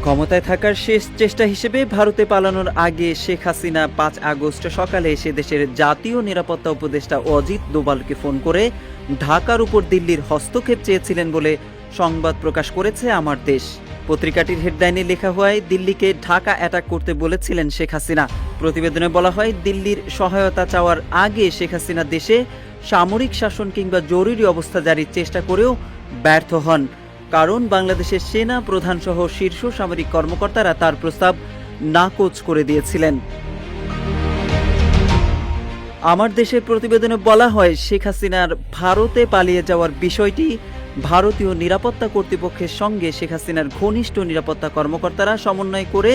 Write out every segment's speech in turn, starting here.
ক্ষমতায় থাকার শেষ চেষ্টা হিসেবে ভারতে পালানোর আগে শেখ হাসিনা ৫ আগস্ট সকালে এসে দেশের জাতীয় নিরাপত্তা উপদেষ্টা অজিত দোভালকে ফোন করে ঢাকার উপর দিল্লির হস্তক্ষেপ চেয়েছিলেন বলে সংবাদ প্রকাশ করেছে আমার দেশ। পত্রিকাটির হেডলাইনে লেখা হয়, দিল্লিকে ঢাকা অ্যাটাক করতে বলেছিলেন শেখ হাসিনা। প্রতিবেদনে বলা হয়, দিল্লির সহায়তা চাওয়ার আগে শেখ হাসিনা দেশে সামরিক শাসন কিংবা জরুরি অবস্থা জারির চেষ্টা করেও ব্যর্থ হন, কারণ বাংলাদেশের সেনা প্রধান সহ শীর্ষ সামরিক কর্মকর্তারা তার প্রস্তাব নাকচ করে দিয়েছিলেন। আমার দেশের প্রতিবেদনে বলা হয়, শেখ হাসিনার ভারতে পালিয়ে যাওয়ার বিষয়টি ভারতীয় নিরাপত্তা কর্তৃপক্ষের সঙ্গে শেখ হাসিনার ঘনিষ্ঠ নিরাপত্তা কর্মকর্তারা সমন্বয় করে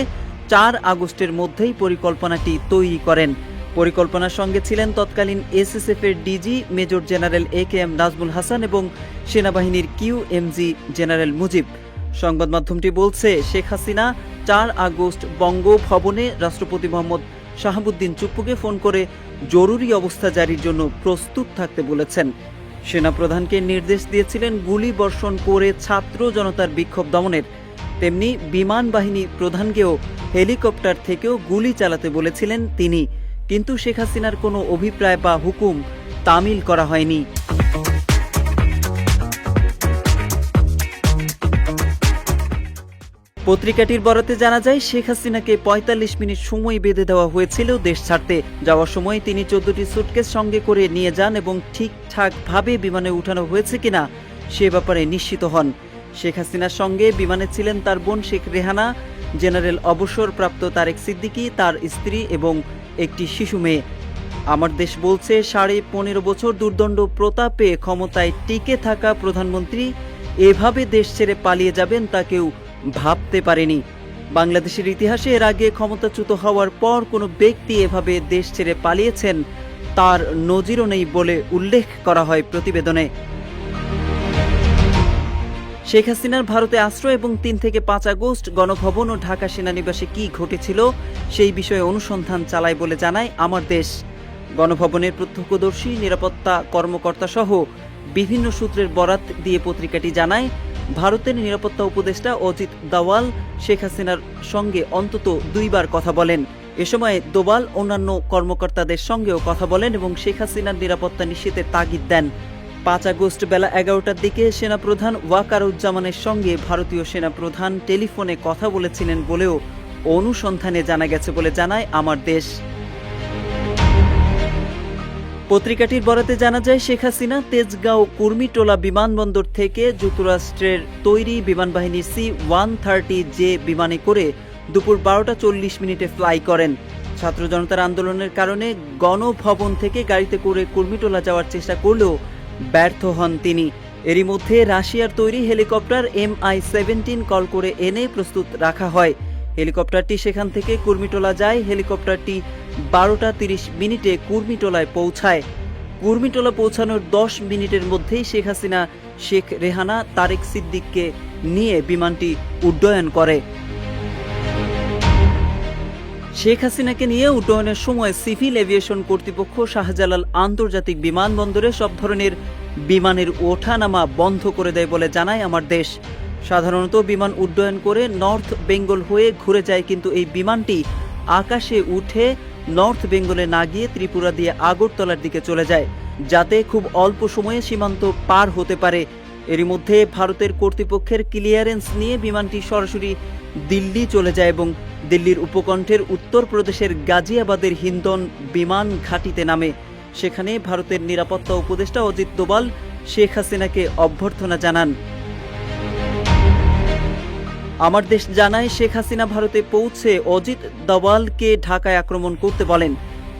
৪ আগস্টের মধ্যেই পরিকল্পনাটি তৈরি করেন। পরিকল্পনার সঙ্গে ছিলেন তৎকালীন এসএসএফ এর DG major general AKM Nazmul Hasan এবং সেনাবাহিনীর কিউএমজি জেনারেল মুজিব। সংবাদ মাধ্যমটি বলছে, শেখ হাসিনা ৪ আগস্ট বঙ্গভবনে রাষ্ট্রপতি মোহাম্মদ শাহাবুদ্দিন চুপ্পুকে ফোন করে জরুরি অবস্থা জারির জন্য প্রস্তুত থাকতে বলেছেন। সেনাপ্রধানকে নির্দেশ দিয়েছিলেন গুলি বর্ষণ করে ছাত্র জনতার বিক্ষোভ দমনের, তেমনি বিমান বাহিনী প্রধানকেও হেলিকপ্টার থেকেও গুলি চালাতে বলেছিলেন তিনি। কিন্তু শেখ হাসিনার কোনো অভিপ্রায় বা হুকুম তামিল করা হয়নি। পত্রিকাটির বরাতে জানা যায়, শেখ হাসিনাকে ৪৫ মিনিট সময় বেঁধে দেওয়া হয়েছিল দেশ ছাড়তে। যাওয়ার সময় তিনি ১৪টি সুটকেস সঙ্গে করে নিয়ে যান এবং ঠিকঠাকভাবে বিমানে উঠানো হয়েছে কিনা সে ব্যাপারে নিশ্চিত হন। শেখ হাসিনার সঙ্গে বিমানে ছিলেন তার বোন শেখ রেহানা, জেনারেল অবসরপ্রাপ্ত তারেক সিদ্দিকী, তার স্ত্রী এবং একটি শিশু মেয়ে। আমার দেশ বলছে, ১৫.৫ বছর দুর্দণ্ড প্রতাপে ক্ষমতায় টিকে থাকা প্রধানমন্ত্রী এভাবে দেশ ছেড়ে পালিয়ে যাবেন তা কেউ ভাবতে পারেনি। বাংলাদেশের ইতিহাসে এর আগে ক্ষমতাচ্যুত হওয়ার পর কোনো ব্যক্তি এভাবে দেশ ছেড়ে পালিয়েছেন তার নজিরও নেই বলে উল্লেখ করা হয় প্রতিবেদনে। শেখ হাসিনার ভারতে আশ্রয় এবং ৩ থেকে ৫ আগস্ট গণভবন ও ঢাকা সেনানিবাসে কি ঘটেছিল সেই বিষয়ে অনুসন্ধান চালায় বলে জানায় আমার দেশ। গণভবনের প্রত্যক্ষদর্শী, নিরাপত্তা কর্মকর্তা সহ বিভিন্ন সূত্রের বরাত দিয়ে পত্রিকাটি জানায়, ভারতের নিরাপত্তা উপদেষ্টা অজিত দোভাল শেখ হাসিনার সঙ্গে অন্তত ২ বার কথা বলেন। এ সময় দোভাল অন্যান্য কর্মকর্তাদের সঙ্গেও কথা বলেন এবং শেখ হাসিনার নিরাপত্তা নিশ্চিতের তাগিদ দেন। ৫ আগস্ট বেলা ১১টার দিকে সেনাপ্রধান ওয়াকারুজ্জামানের সঙ্গে ভারতীয় সেনাপ্রধান টেলিফোনে কথা বলেছিলেন বলেও অনুসন্ধানে জানা গেছে বলে জানায় আমার দেশ। পত্রিকাটির বরাতে জানা যায়, শেখ হাসিনা তেজগাঁও কুর্মিটোলা বিমানবন্দর থেকে যুক্তরাষ্ট্রের তৈরি বিমানবাহিনীর C-130J বিমানে করে দুপুর ১২টা ৪০ ফ্লাই করেন। ছাত্র জনতার আন্দোলনের কারণে গণভবন থেকে গাড়িতে করে কুর্মিটোলা যাওয়ার চেষ্টা করলেও ব্যর্থ হন তিনি। এরই মধ্যে রাশিয়ার তৈরি হেলিকপ্টার MI-17 কল করে এনে প্রস্তুত রাখা হয়। হেলিকপ্টারটি সেখান থেকে কুর্মিটোলা যায়। হেলিকপ্টারটি ১২টা ৩০ কুর্মিটোলায় পৌঁছায়। কুর্মিটোলা পৌঁছানোর ১০ মিনিটের মধ্যেই শেখ হাসিনা, শেখ রেহানা, তারেক সিদ্দিককে নিয়ে বিমানটি উড্ডয়ন করে। শেখ হাসিনাকে নিয়ে উড্ডয়নের সময় সিভিল এভিয়েশন কর্তৃপক্ষ শাহজালাল আন্তর্জাতিক বিমানবন্দরে সব ধরনের বিমানের ওঠানামা বন্ধ করে দেয় বলে জানায় আমার দেশ। সাধারণত বিমান উড্ডয়ন করে নর্থ বেঙ্গল হয়ে ঘুরে যায়, কিন্তু এই বিমানটি আকাশে উঠে নর্থ বেঙ্গলে না গিয়ে ত্রিপুরা দিয়ে আগরতলার দিকে চলে যায়, যাতে খুব অল্প সময়ে সীমান্ত পার হতে পারে। এরই মধ্যে ভারতের কর্তৃপক্ষের ক্লিয়ারেন্স নিয়ে বিমানটি সরাসরি দিল্লি চলে যায় এবং দিল্লির উপকণ্ঠের উত্তরপ্রদেশের গাজিয়াবাদের হিন্দন বিমান ঘাঁটিতে নামে। সেখানে ভারতের নিরাপত্তা উপদেষ্টা অজিত দোভাল শেখ হাসিনাকে অভ্যর্থনা জানান। আমার দেশ জানায়, শেখ হাসিনা ভারতে পৌঁছে অজিত দোভালকে ঢাকায় আক্রমণ করতে বলেন।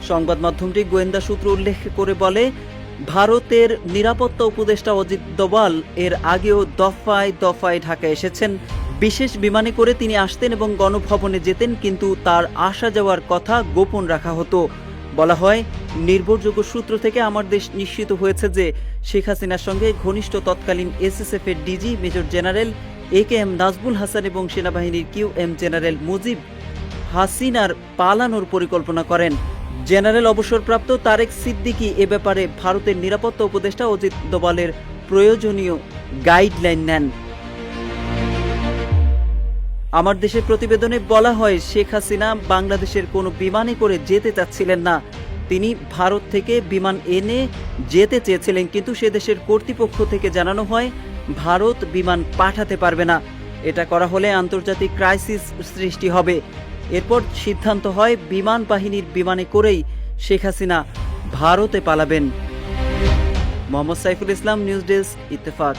সংবাদ মাধ্যমটি গোয়েন্দা সূত্র উল্লেখ করে বলে, ভারতের নিরাপত্তা উপদেষ্টা অজিত দোভাল এর আগেও দফায় দফায় ঢাকায় এসেছেন। বিশেষ বিমানে করে তিনি আসতেন এবং গণভবনে যেতেন, কিন্তু তার আসা যাওয়ার কথা গোপন রাখা হতো। বলা হয়, নির্ভরযোগ্য সূত্র থেকে আমার দেশ নিশ্চিত হয়েছে যে শেখ হাসিনার সঙ্গে ঘনিষ্ঠ তৎকালীন এসএসএফ এর DG major general AKM Nazmul Hasan এবং সেনাবাহিনীর কিউএম জেনারেল মুজিব হাসিনার পালানোর পরিকল্পনা করেন। জেনারেল অবসরপ্রাপ্ত তারেক সিদ্দিকী এ ব্যাপারে ভারতের নিরাপত্তা উপদেষ্টা অজিত দোভালের প্রয়োজনীয় গাইডলাইন নেন। আমার দেশের প্রতিবেদনে বলা হয় শেখ হাসিনা বাংলাদেশের কোনো বিমানে করে যেতে চাচ্ছিলেন না। তিনি ভারত থেকে বিমান এনে যেতে চেয়েছিলেন, কিন্তু সে দেশের কর্তৃপক্ষ থেকে জানানো হয় ভারত বিমান পাঠাতে পারবে না। এটা করা হলে আন্তর্জাতিক ক্রাইসিস সৃষ্টি হবে। এরপর সিদ্ধান্ত হয় বিমান বাহিনীর বিমানে করেই শেখ হাসিনা ভারতে পালাবেন। Mohammad Saiful Islam, news desk, Ittefaq.